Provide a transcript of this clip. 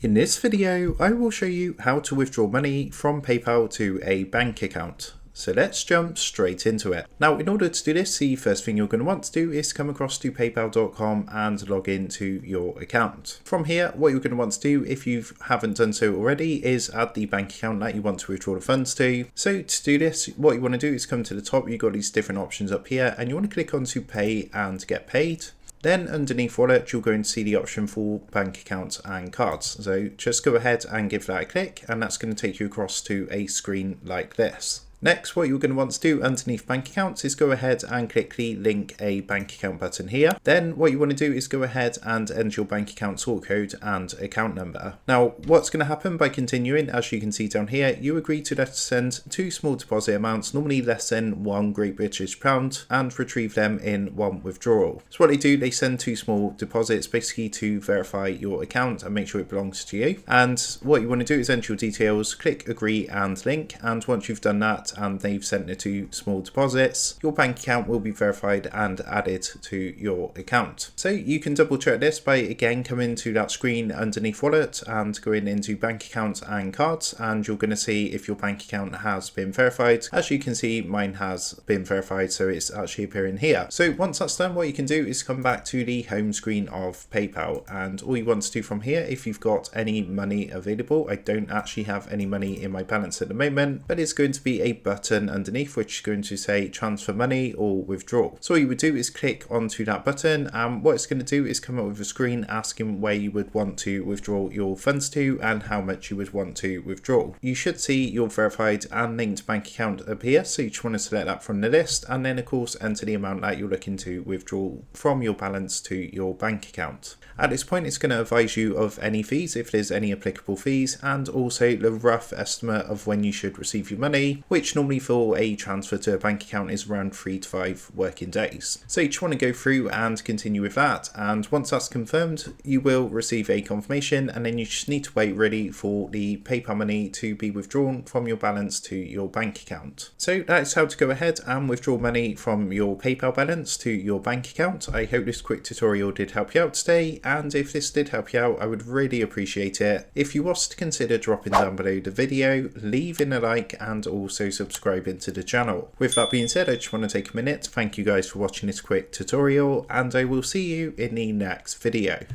In this video, I will show you how to withdraw money from PayPal to a bank account. So let's jump straight into it. Now, in order to do this, the first thing you're going to want to do is come across to paypal.com and log into your account. From here, what you're going to want to do, if you haven't done so already, is add the bank account that you want to withdraw the funds to. So to do this, what you want to do is come to the top. You've got these different options up here and you want to click on to pay and get paid. Then underneath wallet, you're going to see the option for bank accounts and cards. So just go ahead and give that a click, and that's going to take you across to a screen like this. Next, what you're going to want to do underneath bank accounts is go ahead and click the link a bank account button here. Then what you want to do is go ahead and enter your bank account sort code and account number. Now, what's going to happen by continuing, as you can see down here, you agree to let us send 2 small deposit amounts, normally less than £1 Great British pound, and retrieve them in 1 withdrawal. So what they do, they send 2 small deposits basically to verify your account and make sure it belongs to you. And what you want to do is enter your details, click agree and link, and once you've done that, and they've sent the 2 small deposits, your bank account will be verified and added to your account. So you can double check this by again coming to that screen underneath wallet and going into bank accounts and cards, and you're going to see if your bank account has been verified. As you can see, mine has been verified, so it's actually appearing here. So once that's done, what you can do is come back to the home screen of PayPal, and all you want to do from here, if you've got any money available, I don't actually have any money in my balance at the moment, but it's going to be a button underneath which is going to say transfer money or withdraw. So all you would do is click onto that button, and what it's going to do is come up with a screen asking where you would want to withdraw your funds to and how much you would want to withdraw. You should see your verified and linked bank account appear, so you just want to select that from the list, and then of course enter the amount that you're looking to withdraw from your balance to your bank account. At this point, it's going to advise you of any fees, if there's any applicable fees, and also the rough estimate of when you should receive your money, which normally for a transfer to a bank account is around 3 to 5 working days. So you just want to go through and continue with that, and once that's confirmed, you will receive a confirmation, and then you just need to wait really for the PayPal money to be withdrawn from your balance to your bank account. So that's how to go ahead and withdraw money from your PayPal balance to your bank account. I hope this quick tutorial did help you out today, and if this did help you out, I would really appreciate it if you was to consider dropping down below the video, leaving a like, and also subscribing to the channel. With that being said, I just want to take a minute to thank you guys for watching this quick tutorial, and I will see you in the next video.